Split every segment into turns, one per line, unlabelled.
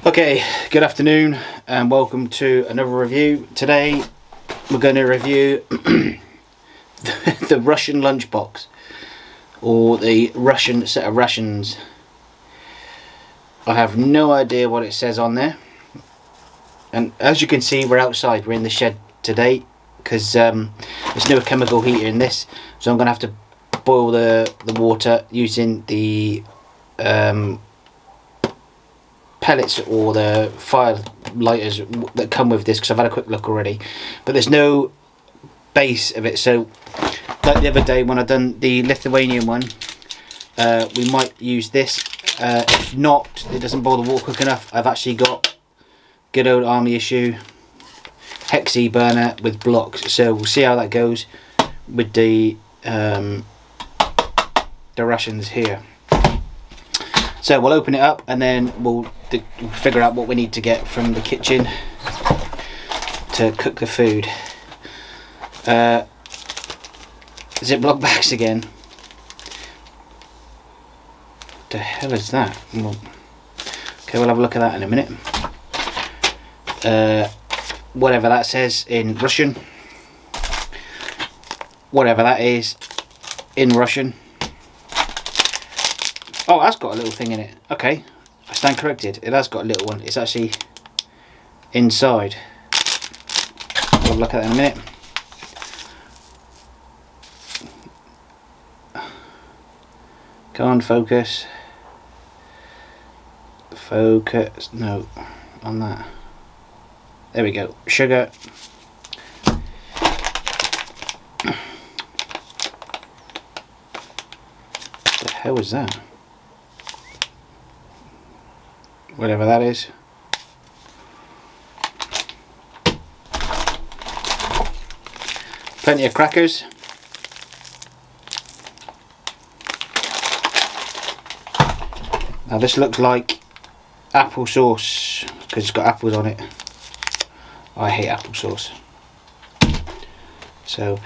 Okay, good afternoon and welcome to another review. Today we're going to review the Russian lunchbox, or the Russian set of rations. I have no idea what it says on there, and as you can see we're outside, we're in the shed today because there's no chemical heater in this, so I'm going to have to boil the water using the pellets or the fire lighters that come with this, because I've had a quick look already, but there's no base of it. So like the other day when I done the Lithuanian one, we might use this. If not, it doesn't boil the water quick enough, I've actually got good old army issue Hexi burner with blocks, so we'll see how that goes with the rations here. So we'll open it up and then we'll figure out what we need to get from the kitchen to cook the food. Ziploc bags again. What the hell is that? Well, okay, we'll have a look at that in a minute. Whatever that says in Russian. Whatever that is in Russian. Oh, that's got a little thing in it. Okay, I stand corrected. It has got a little one. It's actually inside. We'll look at that in a minute. Come on, focus. Focus. No, on that. There we go. Sugar. What the hell was that? Whatever that is. Plenty of crackers. Now this looks like apple sauce because it's got apples on it. I hate applesauce. So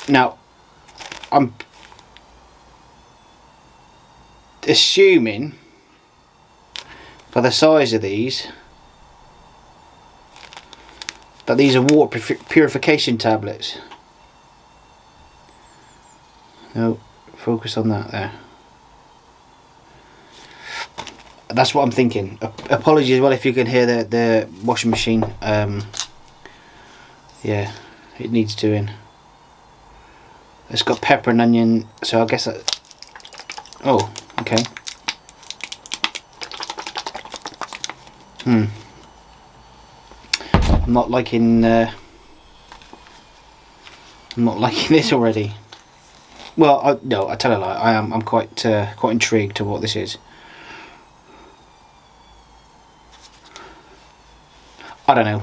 now I'm assuming by the size of these that these are water purification tablets. No, focus on that there. That's what I'm thinking. Apologies as well if you can hear the washing machine. Yeah, it needs doing. It's got pepper and onion, so I guess that. Oh, okay. I'm not liking this already. Well, no, I tell a lie. I'm quite intrigued to what this is. I don't know,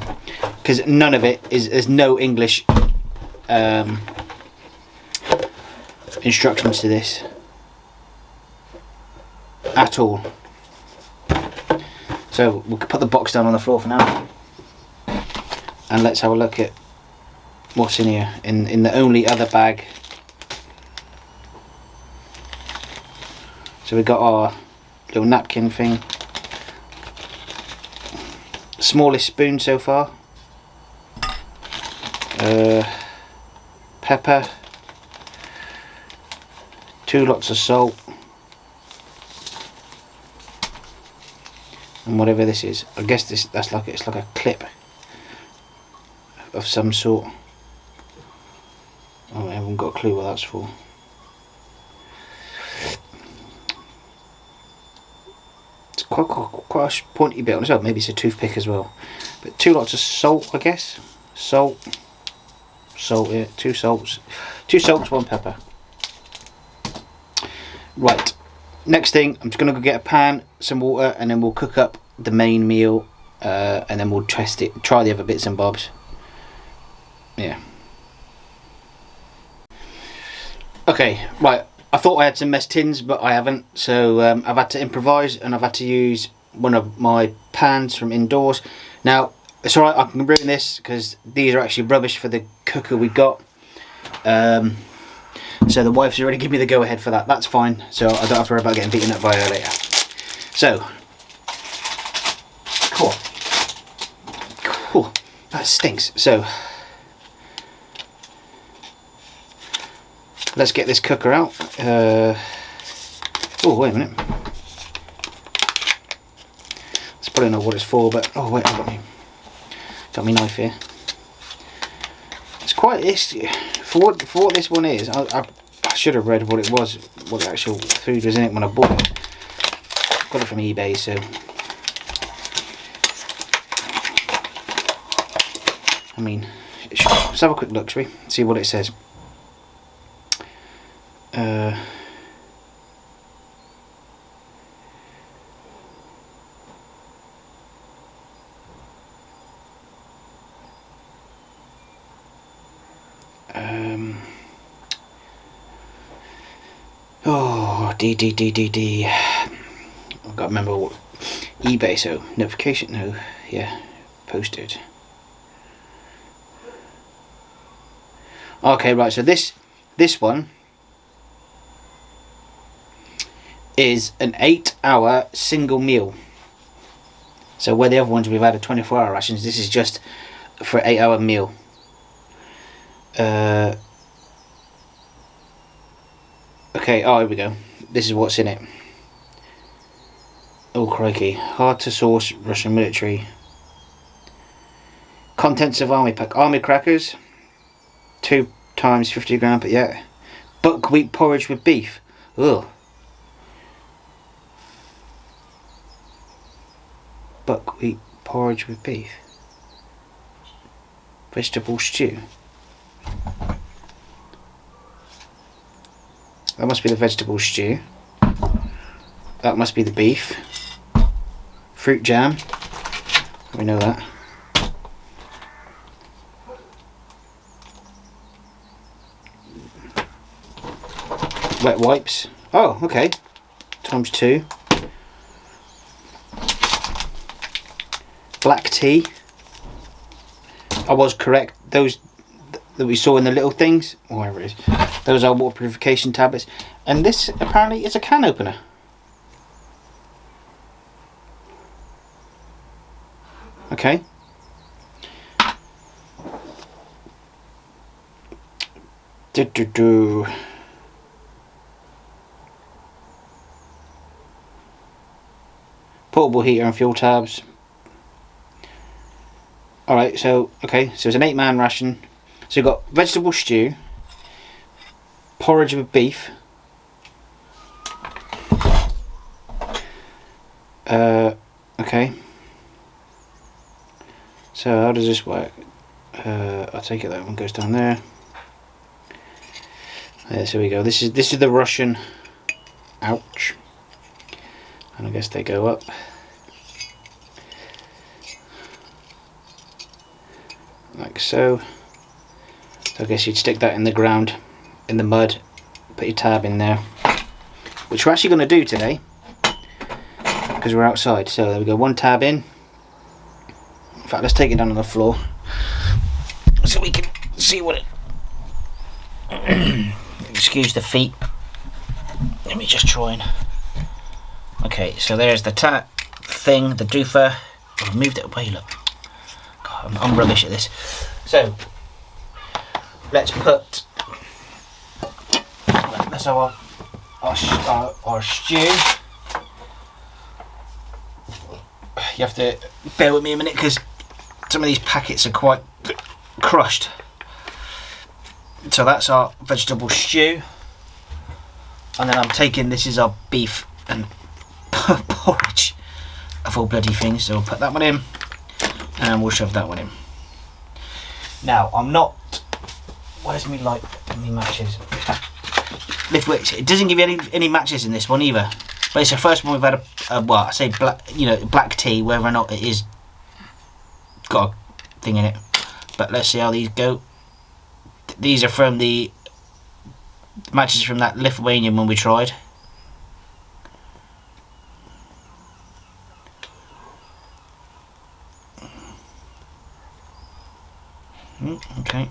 because none of it is. There's no English instructions to this at all. So we'll put the box down on the floor for now, and let's have a look at what's in here in the only other bag. So we've got our little napkin thing, smallest spoon so far, pepper, 2 lots of salt, and whatever this is. I guess it's like a clip of some sort. Oh, I haven't got a clue what that's for. It's quite a pointy bit on itself. Maybe it's a toothpick as well. But 2 lots of salt, I guess. Salt, yeah, 2 salts, 1 pepper. Right. Next thing, I'm just going to go get a pan, some water, and then we'll cook up the main meal, and then we'll try the other bits and bobs. Yeah. Okay, right. I thought I had some mess tins, but I haven't, so I've had to improvise, and I've had to use one of my pans from indoors. Now, it's alright, I can ruin this, because these are actually rubbish for the cooker we've got. So the wife's already given me the go ahead for that. That's fine, so I don't have to worry about getting beaten up by her later. So Whew, that stinks. So let's get this cooker out. Oh, wait a minute. That's probably not what it's for, but oh wait, I've got me knife here. It's quite, for what this one is. I should have read what it was, what the actual food was in it when I bought it. Got it from eBay, so I mean, let's have a quick look, shall we? See what it says. Oh, D. I've got to remember what eBay. So notification, no, yeah, posted. Okay, right. So this one is an 8-hour single meal. So where the other ones we've had a 24-hour rations, this is just for an 8-hour meal. Okay, oh, here we go. This is what's in it. Oh crikey, hard to source Russian military. Contents of army pack. Army crackers, 2 times 50 gram, but yeah. Buckwheat porridge with beef. Ugh. Buckwheat porridge with beef. Vegetable stew. That must be the vegetable stew. That must be the beef. Fruit jam. We know that. Wet wipes. Oh, okay. Times 2. Black tea. I was correct. Those that we saw in the little things, whatever it is, those are water purification tablets. And this apparently is a can opener. Okay. Portable heater and fuel tabs. Alright, so okay, so it's an 8-man ration. So you've got vegetable stew, porridge with beef, okay. So how does this work? I'll take it that one goes down there. Yeah, so we go. This is the Russian. Ouch. And I guess they go up. Like so. So I guess you'd stick that in the ground, in the mud, put your tab in there, which we're actually going to do today because we're outside. So there we go, 1 tab in. In fact, let's take it down on the floor so we can see what it. Excuse the feet. Let me just try and. Okay, so there's the thing, the doofer. I've moved it away. Look, God, I'm rubbish at this. So. Let's put. Let's have our stew. You have to bear with me a minute because some of these packets are quite crushed. So that's our vegetable stew, and then I'm taking, this is our beef and porridge of all bloody things. So we'll put that one in, and we'll shove that one in. Now I'm not. Where's me light and me matches? Lift weights. It doesn't give you any matches in this one either. But it's the first one we've had well, I say black, black tea, whether or not it is got a thing in it. But let's see how these go. These are from the matches from that Lithuanian one we tried. Okay.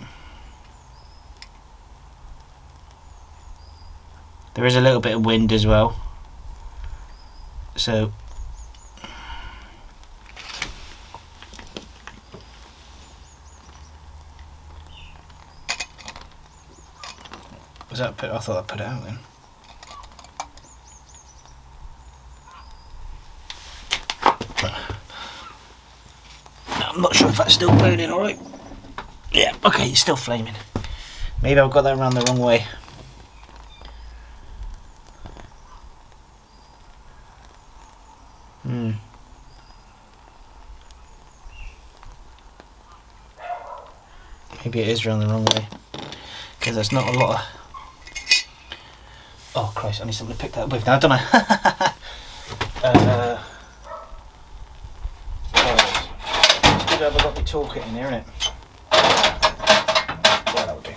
There is a little bit of wind as well, so I thought I put it out then. I'm not sure if that's still burning alright. Yeah, okay, it's still flaming. Maybe I've got that around the wrong way. Maybe it is around the wrong way. Because there's not a lot of... Oh Christ, I need something to pick that up with now, don't I? It's good I've got my toolkit in here, isn't it? Yeah, that would do.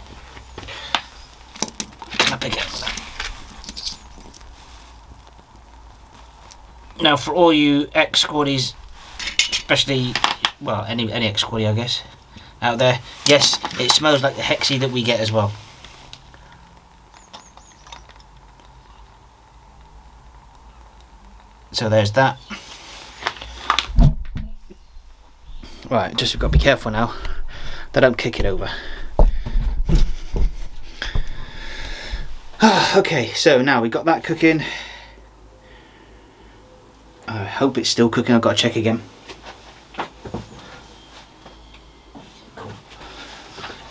Can I pick it up? Now for all you ex-squaddies, especially, well, any ex-squaddie I guess, out there, yes, it smells like the Hexi that we get as well. So there's that. Right, just got to be careful now that I don't kick it over. Okay, so now we got that cooking. I hope it's still cooking. I've got to check again.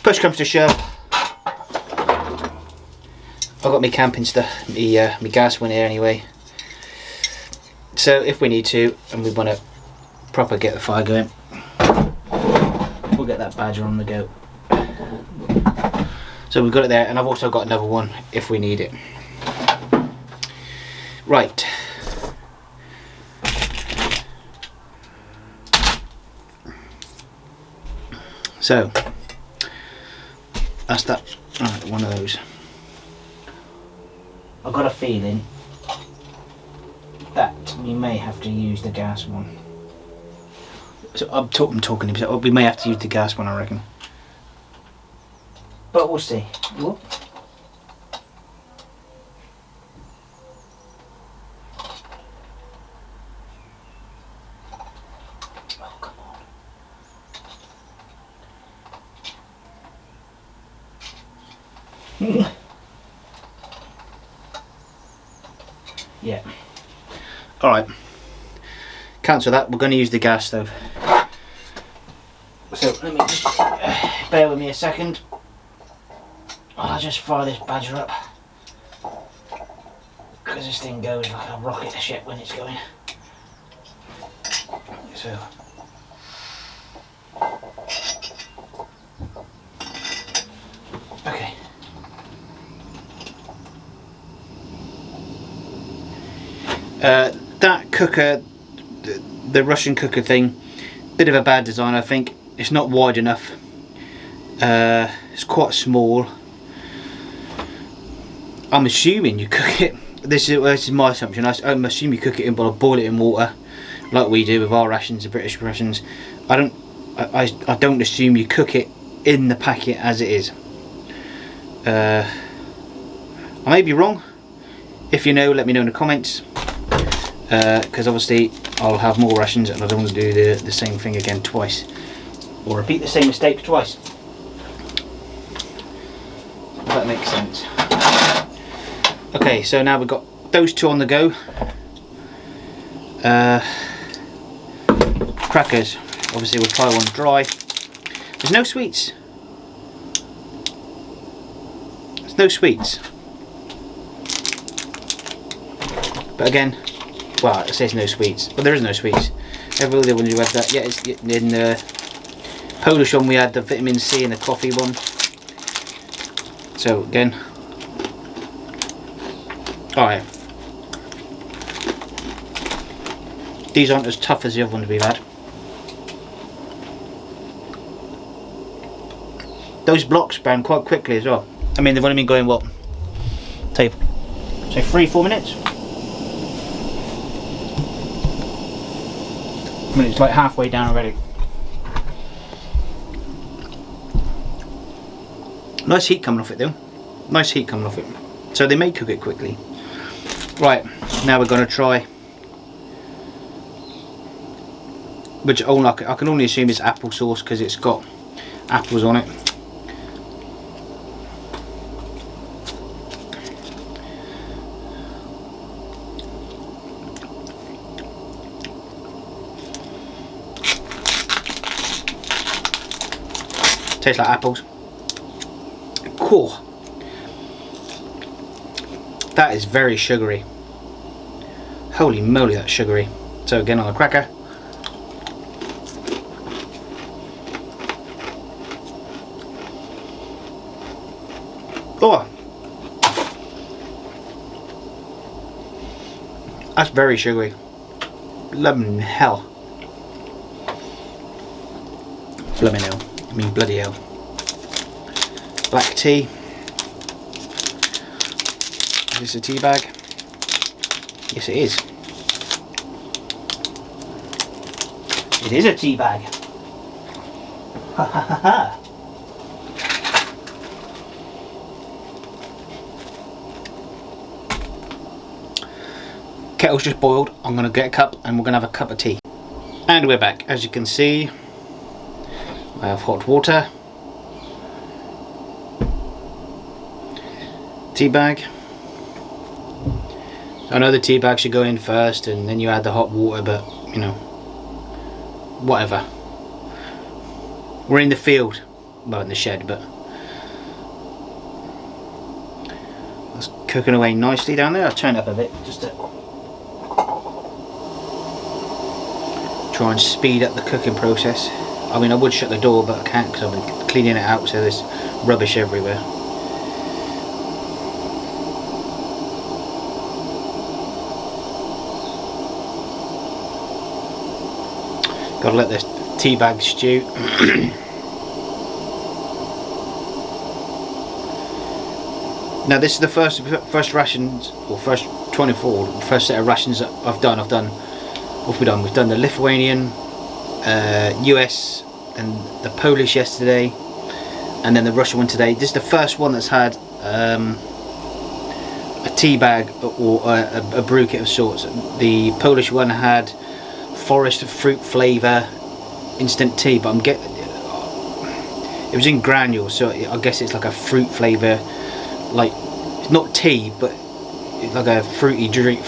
Push comes to shove, I've got my camping stuff, my gas one here anyway. So if we need to and we want to proper get the fire going, we'll get that badger on the go. So we've got it there, and I've also got another one if we need it. Right. So that's that. Right, one of those. I've got a feeling that we may have to use the gas one. So I'm talking. We may have to use the gas one, I reckon. But we'll see. Whoop. Oh, come on. Yeah. Alright. Cancel that. We're going to use the gas stove. So let me just bear with me a second. I'll just fire this badger up, because this thing goes like a rocket ship when it's going. So okay. That cooker, the Russian cooker thing, bit of a bad design, I think. It's not wide enough. It's quite small. I'm assuming you cook it. This is my assumption. I'm assuming you cook it in, but boil it in water, like we do with our rations, the British rations. I don't assume you cook it in the packet as it is. I may be wrong. If you know, let me know in the comments. Because obviously I'll have more rations, and I don't want to do the same thing again twice, or repeat the same mistake twice. If that makes sense. Okay, so now we've got those two on the go. Crackers, obviously we'll try one dry. There's no sweets. There's no sweets. But again, well, it says no sweets, but there is no sweets. Every other one you have that. Yeah, it's in the Polish one we had the vitamin C and the coffee one. So again, alright. These aren't as tough as the other ones we've had. Those blocks brown quite quickly as well. I mean, they've only been going, what, say 3-4 minutes? I mean, it's like halfway down already. Nice heat coming off it though. Nice heat coming off it. So they may cook it quickly. Right, now we're going to try, which I can only assume it's applesauce because it's got apples on it. Tastes like apples. Cool. That is very sugary. Holy moly, that's sugary. So again on a cracker. Oh, that's very sugary. Blooming hell. Blooming hell. I mean bloody hell. Black tea. Is this a tea bag? Yes, it is. It is a tea bag. Ha ha ha ha. Kettle's just boiled. I'm going to get a cup and we're going to have a cup of tea. And we're back. As you can see, I have hot water, tea bag. I know the tea bag should go in first and then you add the hot water, but you know, whatever. We're in the field, well in the shed, but it's cooking away nicely down there. I'll turn it up a bit just to try and speed up the cooking process. I mean, I would shut the door, but I can't because I've been cleaning it out, so there's rubbish everywhere. Gotta let this tea bag stew. Now this is the first rations, or first 24, first set of rations that I've done. What have we done? We've done the Lithuanian, US, and the Polish yesterday, and then the Russian one today. This is the first one that's had a tea bag or a brew kit of sorts. The Polish one had forest fruit flavour instant tea, but it was in granules, so I guess it's like a fruit flavour, like it's not tea, but it's like a fruity drink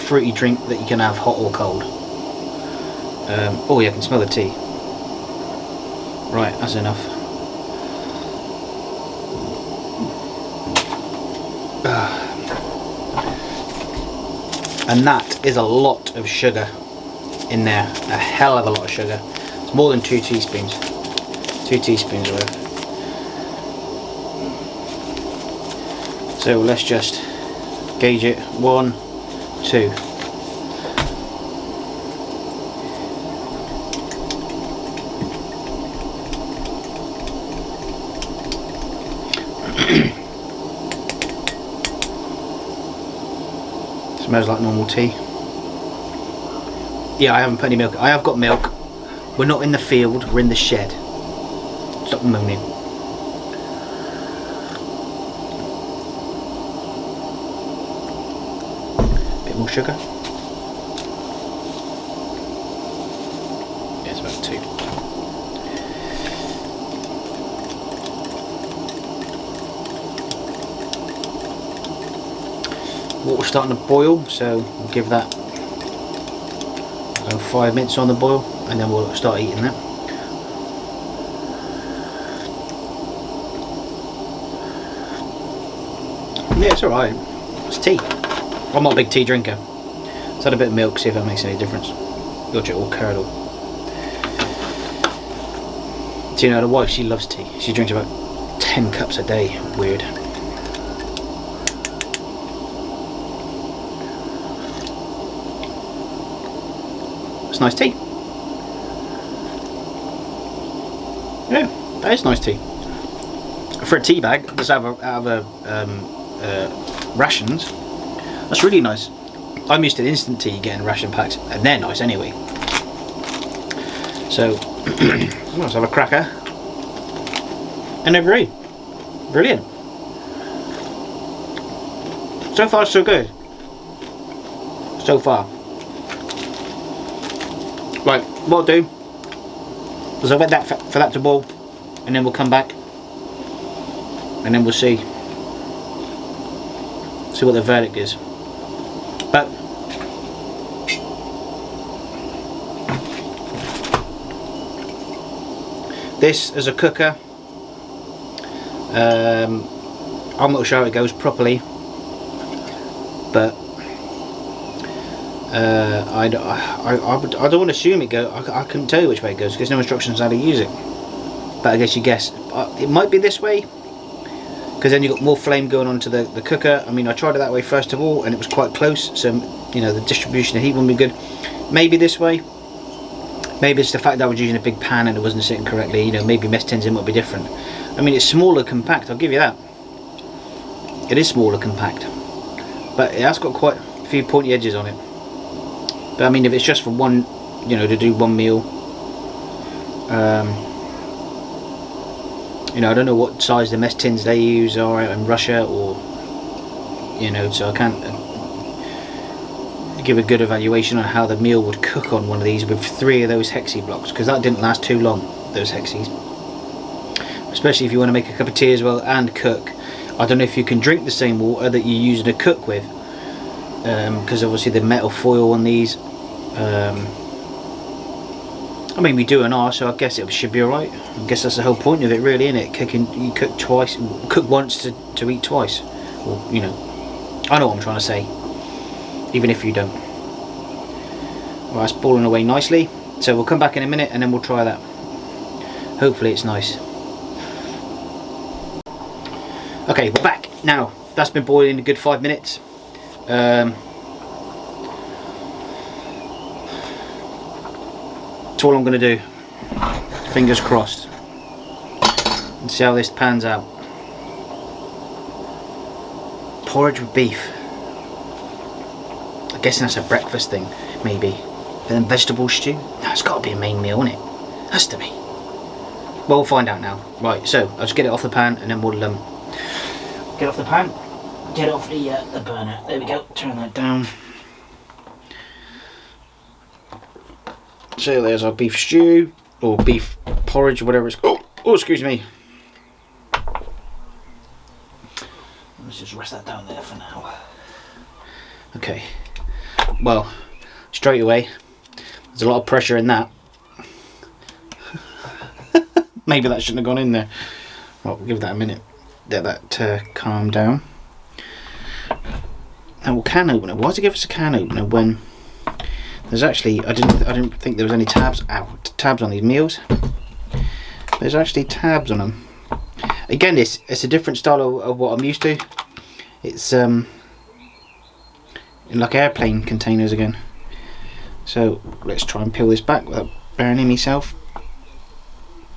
that you can have hot or cold. Oh yeah, I can smell the tea. Right, that's enough. And that is a lot of sugar in there, a hell of a lot of sugar. It's more than 2 teaspoons. 2 teaspoons worth. So let's just gauge it. 1, 2. Smells like normal tea. Yeah, I haven't put any milk. I have got milk. We're not in the field, we're in the shed. Stop moaning. Bit more sugar. Yeah, it's about 2. Water's starting to boil, so we'll give that 5 minutes on the boil and then we'll start eating that. Yeah, it's alright. It's tea. I'm not a big tea drinker. Let's add a bit of milk, see if that makes any difference. Got it all curdled. So you know, the wife, she loves tea. She drinks about 10 cups a day. Weird. It's nice tea. Yeah, that is nice tea. For a tea bag, just out of rations, that's really nice. I'm used to instant tea getting ration packs, and they're nice anyway. So, let's have a cracker. And they're great. Brilliant. So far, so good. So far. Right, what I'll do is I'll wait that for that to boil, and then we'll come back, and then we'll see what the verdict is. But this as a cooker I'm not sure how it goes properly, but I don't want to assume it goes. I couldn't tell you which way it goes because there's no instructions how to use it. But I guess you guess it might be this way, because then you've got more flame going onto the cooker. I mean, I tried it that way first of all and it was quite close, so you know the distribution of heat wouldn't be good. Maybe this way. Maybe it's the fact that I was using a big pan and it wasn't sitting correctly. You know, maybe mess tins in might be different. I mean, it's smaller, compact, I'll give you that. It is smaller, compact, but it has got quite a few pointy edges on it. But I mean, if it's just for one, you know, to do one meal, you know, I don't know what size the mess tins they use are out in Russia, or you know, so I can't give a good evaluation on how the meal would cook on one of these with 3 of those Hexi blocks, because that didn't last too long, those Hexis. Especially if you want to make a cup of tea as well and cook. I don't know if you can drink the same water that you're using to cook with, because obviously the metal foil on these. I mean, we do an R, so I guess it should be alright. I guess that's the whole point of it, really, isn't it? Cooking, you cook twice, cook once to eat twice, or you know, I know what I'm trying to say, even if you don't. Well, that's boiling away nicely, so we'll come back in a minute and then we'll try that. Hopefully it's nice. Okay, we're back now. That's been boiling a good 5 minutes. That's all I'm going to do. Fingers crossed. And see how this pans out. Porridge with beef. I'm guessing that's a breakfast thing, maybe. And then vegetable stew. No, it's got to be a main meal, isn't it? Has to be. Well, we'll find out now. Right, so I'll just get it off the pan and then we'll get off the pan, get it off the burner. There we go. Turn that down. So there's our beef stew, or beef porridge, or whatever it's called. Oh, excuse me. Let's just rest that down there for now. Okay. Well, straight away, there's a lot of pressure in that. Maybe that shouldn't have gone in there. Well, we'll give that a minute. Let that calm down. And we'll can opener. Why does it give us a can opener when there's actually, I didn't think there was any tabs on these meals. There's actually tabs on them. Again, it's a different style of what I'm used to. It's like airplane containers again. So let's try and peel this back without burning myself.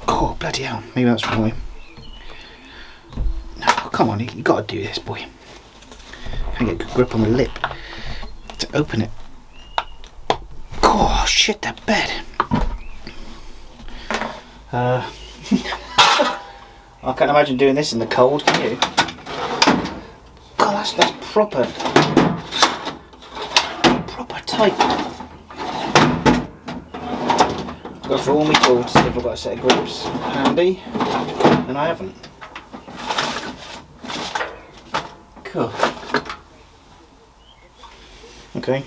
Oh bloody hell! Maybe that's why. No, come on, you got to do this, boy. Can't get a good grip on the lip to open it. Oh shit, that bed. I can't imagine doing this in the cold, can you? God, that's proper tight. Go for all my tools to see if I've got a set of grips handy, and I haven't. Cool. Okay.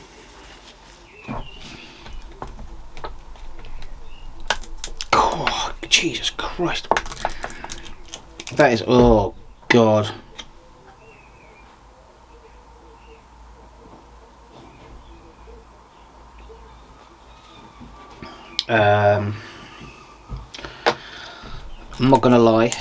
Oh, Jesus Christ. That is, oh God. I'm not gonna lie.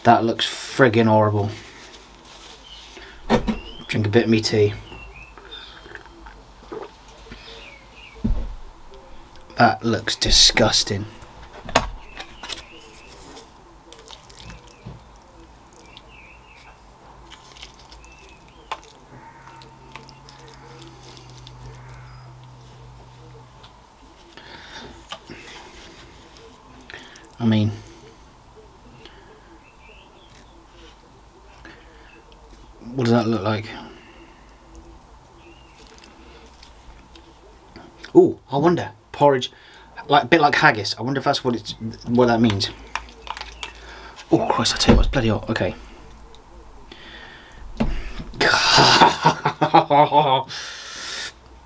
That looks friggin' horrible. Drink a bit of me tea. That looks disgusting. I mean, what does that look like? Oh, I wonder. Porridge, like a bit like haggis. I wonder if that's what that means. Oh Christ! I tell you what, it's bloody hot. Okay.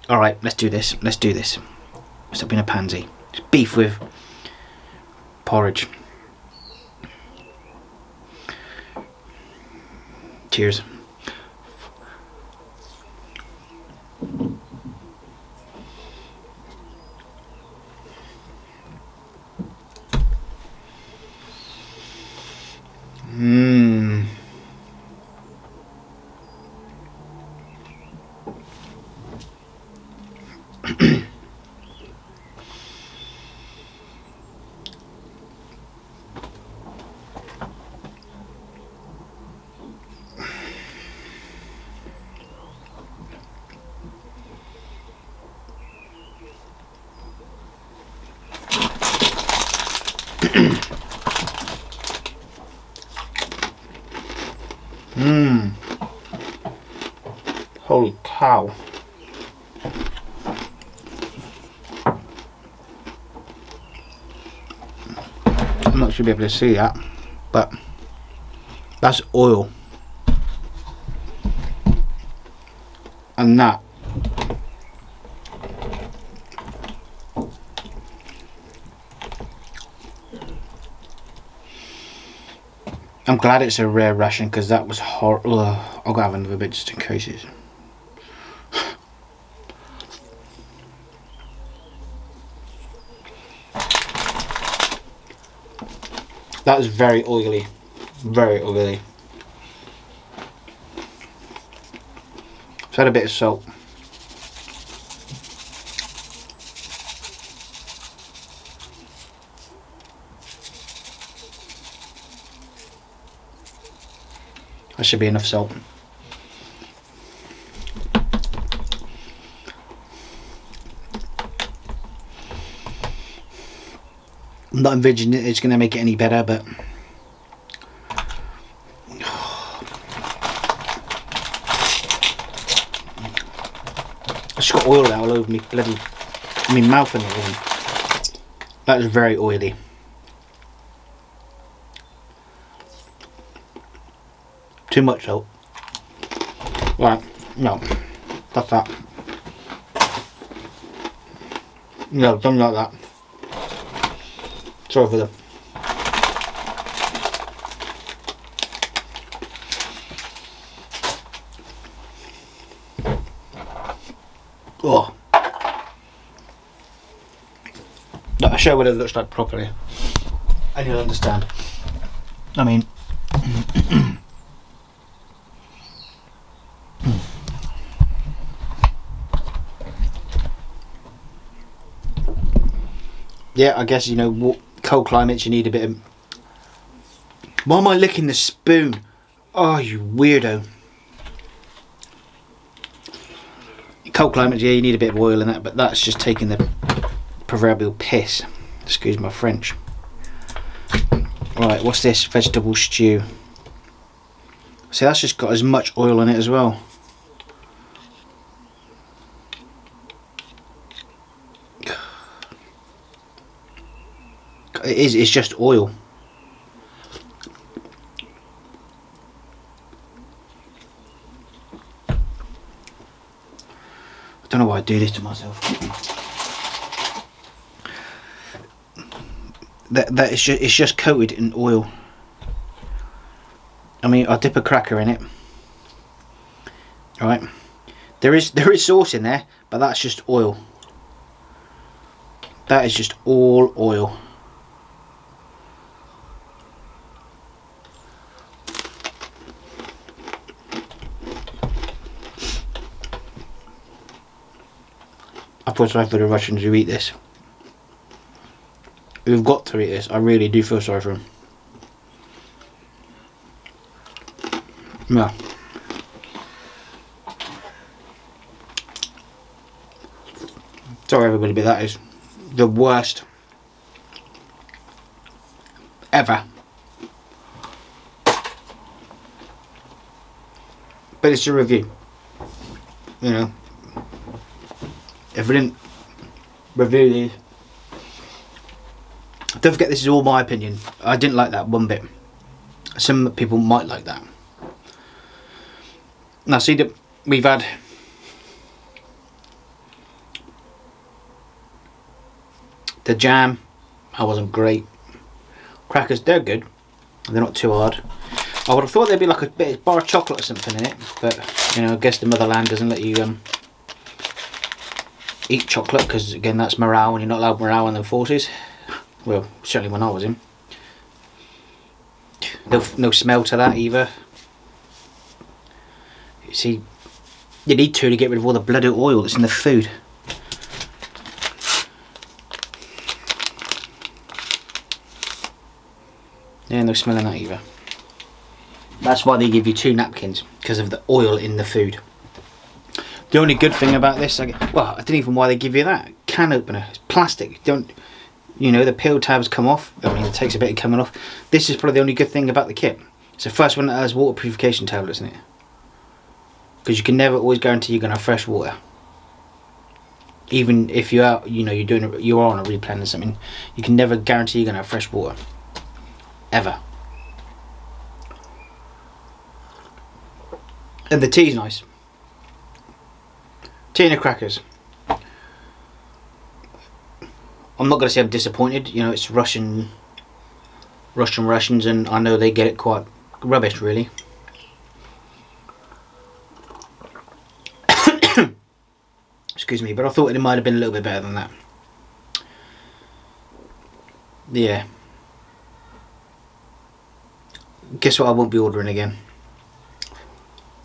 Alright, let's do this. Let's do this. Stop being a pansy. It's beef with porridge. Cheers. Mmm. Mmm. Holy cow. I'm not sure you'll be able to see that, but that's oil. And that I'm glad it's a rare ration, because that was horrible. I'll go have another bit just in case it's... That was very oily. Very oily. Just add a bit of salt. That should be enough salt. I'm not envisioning it's going to make it any better, but I just got oil all over me bloody mouth and everything. That is very oily. Too much salt. Right, no, that's that. No, don't like that. Sorry for the... Oh. No, I'll show you what it looks like properly, and you'll understand. I mean... Yeah, I guess, you know, cold climates you need a bit of... Why am I licking the spoon? Oh, you weirdo. Cold climates, yeah, you need a bit of oil in that, but that's just taking the proverbial piss. Excuse my French. Right, what's this? Vegetable stew. See, that's just got as much oil in it as well. It's just oil. I don't know why I do this to myself. That is just, it's just coated in oil. I mean, I'll dip a cracker in it. Alright. There is sauce in there, but that's just oil. That is just all oil. I feel sorry for the Russians who eat this. Who've got to eat this. I really do feel sorry for them. Yeah. Sorry everybody, but that is the worst ever. But it's a review. You know. If we didn't review these, don't forget this is all my opinion. I didn't like that one bit. Some people might like that. Now see that we've had The jam, I wasn't great. Crackers, they're good. They're not too hard. I would have thought there'd be like a bit of bar of chocolate or something in it, but you know, I guess the motherland doesn't let you eat chocolate, because again, that's morale, and you're not allowed morale in the forces. Well, certainly when I was in. No smell to that either. You see, you need to get rid of all the bloody oil that's in the food. Yeah, no smell in that either. That's why they give you 2 napkins, because of the oil in the food. The only good thing about this, well, I don't even know why they give you that. Can opener, it's plastic. Don't, you know, the peel tabs come off. I mean, it takes a bit of coming off. This is probably the only good thing about the kit. It's the first one that has water purification tablets in it. Because you can never always guarantee you're going to have fresh water. Even if you are, you know, you are on a replan or something, you can never guarantee you're going to have fresh water. Ever. And the tea's nice. Tea and the crackers. I'm not going to say I'm disappointed. You know, it's Russian rations, and I know they get it quite rubbish, really. Excuse me, but I thought it might have been a little bit better than that. Yeah. Guess what I won't be ordering again?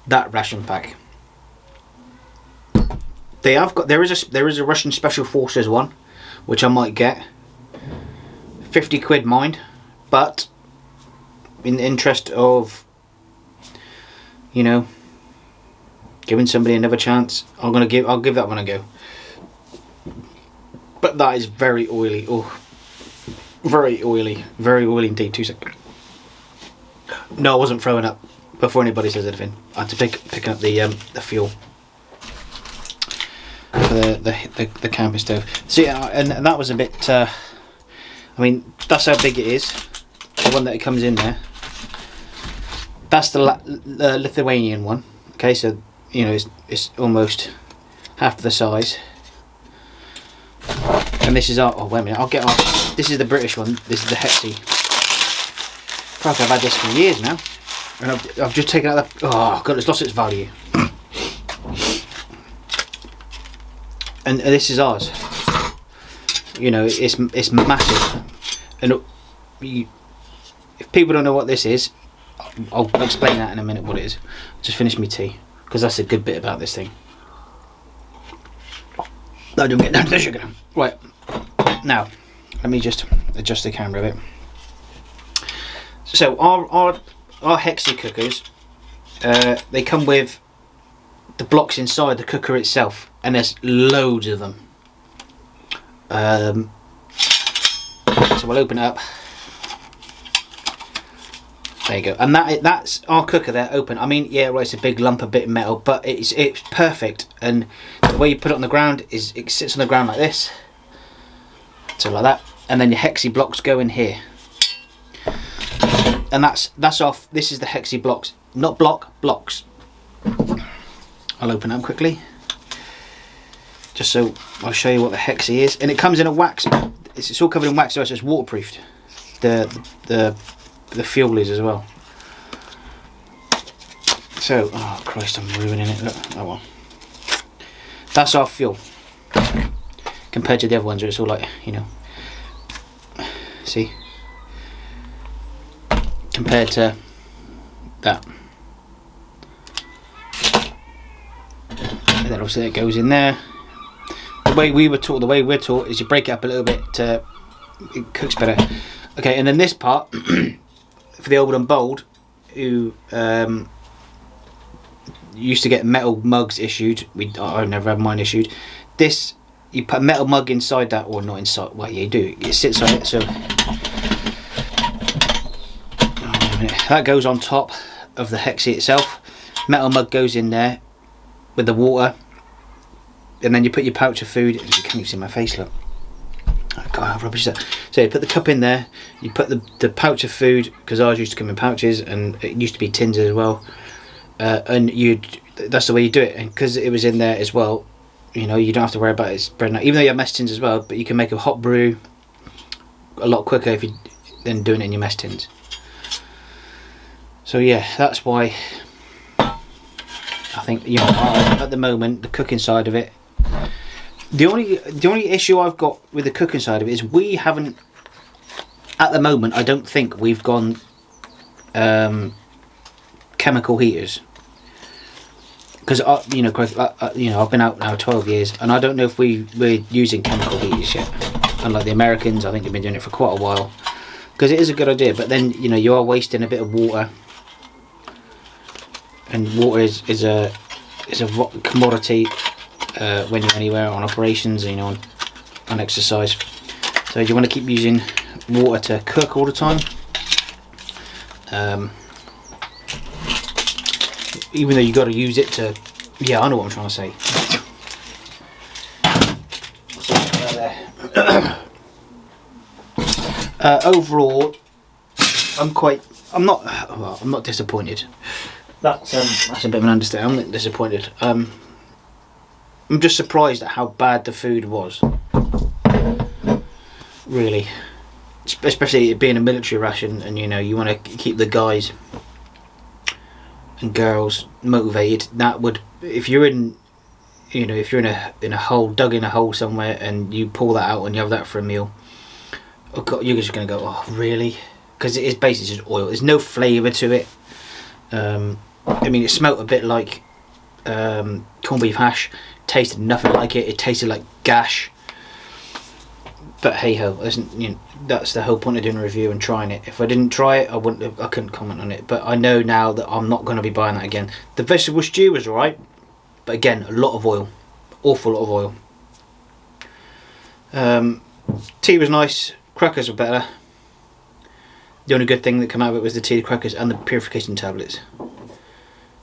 That ration pack. They have got, there is a Russian Special Forces one, which I might get. 50 quid mind, but in the interest of, you know, giving somebody another chance, I'll give that one a go. But that is very oily. Oh, very oily indeed. 2 seconds. No, I wasn't throwing up before anybody says anything. I had to pick up the fuel for the camping stove. See, and that was a bit. I mean, that's how big it is. The one that it comes in there. That's the Lithuanian one. Okay, so you know it's almost half the size. And this is our. Oh wait a minute, I'll get off. This is the British one. This is the Hexi. I've had this for years now, and I've just taken out the. Oh god, it's lost its value. And this is ours. You know, it's massive, and if people don't know what this is, I'll explain that in a minute. What it is. Just finish my tea, because that's a good bit about this thing. No, don't get down to the sugar. Right, now let me just adjust the camera a bit. So our Hexi cookers, they come with the blocks inside the cooker itself, and there's loads of them. So we'll open it up. There you go, and that's our cooker there open. I mean, yeah, right, it's a big lump of bit of metal, but it's perfect. And the way you put it on the ground is it sits on the ground like this, so like that, and then your Hexi blocks go in here. And that's off. This is the Hexi blocks, not blocks. I'll open it up quickly, just so I'll show you what the Hexi is. And it comes in a wax. It's all covered in wax, so it's waterproofed. The fuel is as well. So, oh Christ, I'm ruining it. Look, that one. That's our fuel. Compared to the other ones, where it's all like, you know. See. Compared to that, and then obviously it goes in there. The way we're taught is you break it up a little bit, it cooks better. Okay, and then this part for the old and bold who used to get metal mugs issued. I've never had mine issued. This, you put a metal mug inside that, or not inside. Well, yeah, you do. It sits on it, so. That goes on top of the Hexi itself. Metal mug goes in there with the water, and then you put your pouch of food. You can't even see my face, look. Oh god, how rubbish is that? So you put the cup in there, you put the pouch of food, because ours used to come in pouches, and it used to be tins as well. And that's the way you do it, and because it was in there as well, you know, you don't have to worry about it spreading out. Even though you have mess tins as well, but you can make a hot brew, a lot quicker than doing it in your mess tins. So yeah, that's why I think, you know, at the moment the cooking side of it, the only issue I've got with the cooking side of it is we haven't, at the moment, I don't think we've gone chemical heaters, because you know, I've been out now 12 years and I don't know if we're using chemical heaters yet. Unlike the Americans, I think they've been doing it for quite a while, because it is a good idea, but then, you know, you are wasting a bit of water, and water is a commodity when you're anywhere on operations, you know, on exercise. So you want to keep using water to cook all the time, even though you got to use it to, yeah, I know what I'm trying to say. Overall, I'm not disappointed. That's a bit of an understatement. I'm not disappointed. I'm just surprised at how bad the food was. Really, especially it being a military ration, and you know, you want to keep the guys and girls motivated. That would, if you're in, you know, if you're in a hole, dug in a hole somewhere, and you pull that out and you have that for a meal, oh God, you're just gonna go, oh really? Because it is basically just oil. There's no flavour to it. I mean, it smelt a bit like corned beef hash. Tasted nothing like it. It tasted like gash. But hey ho, you know, that's the whole point of doing a review and trying it. If I didn't try it, I couldn't comment on it. But I know now that I'm not going to be buying that again. The vegetable stew was alright, but again, a lot of oil, awful lot of oil. Tea was nice. Crackers were better. The only good thing that came out of it was the tea, the crackers, and the purification tablets.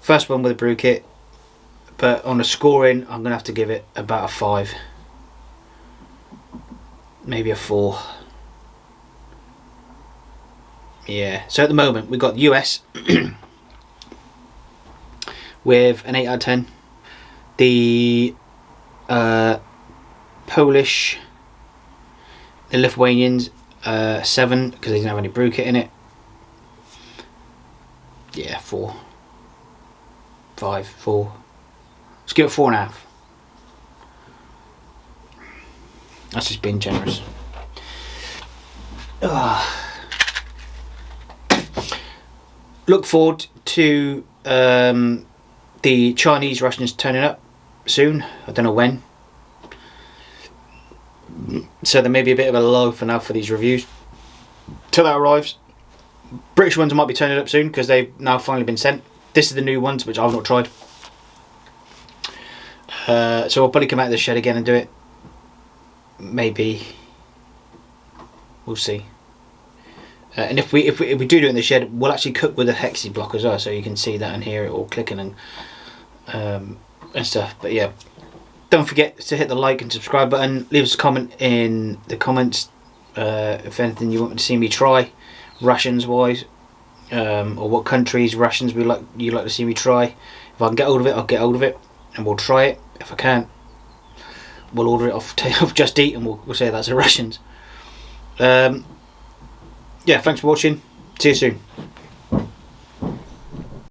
First one with a brew kit, but on a scoring, I'm gonna have to give it about a 5, maybe a 4. Yeah. So at the moment we've got US with an 8 out of 10. The Polish, the Lithuanians, 7, because they didn't have any brew kit in it. Yeah, 4, 5, 4. Let's give it 4.5. That's just being generous. Look forward to the Chinese rations turning up soon. I don't know when. So there may be a bit of a lull for now for these reviews till that arrives. British ones might be turning up soon because they've now finally been sent. This is the new ones which I've not tried. So I'll probably come out of the shed again and do it. Maybe. We'll see. And if we do it in the shed, we'll actually cook with a Hexi block as well, so you can see that and hear it all clicking and stuff. But yeah, don't forget to hit the like and subscribe button. Leave us a comment in the comments if anything you want to see me try, rations wise, or what countries rations you'd like to see me try. If I can get hold of it, I'll get hold of it and we'll try it. If I can't, we'll order it off Just Eat and we'll say that's a rations. Yeah, thanks for watching. See you soon.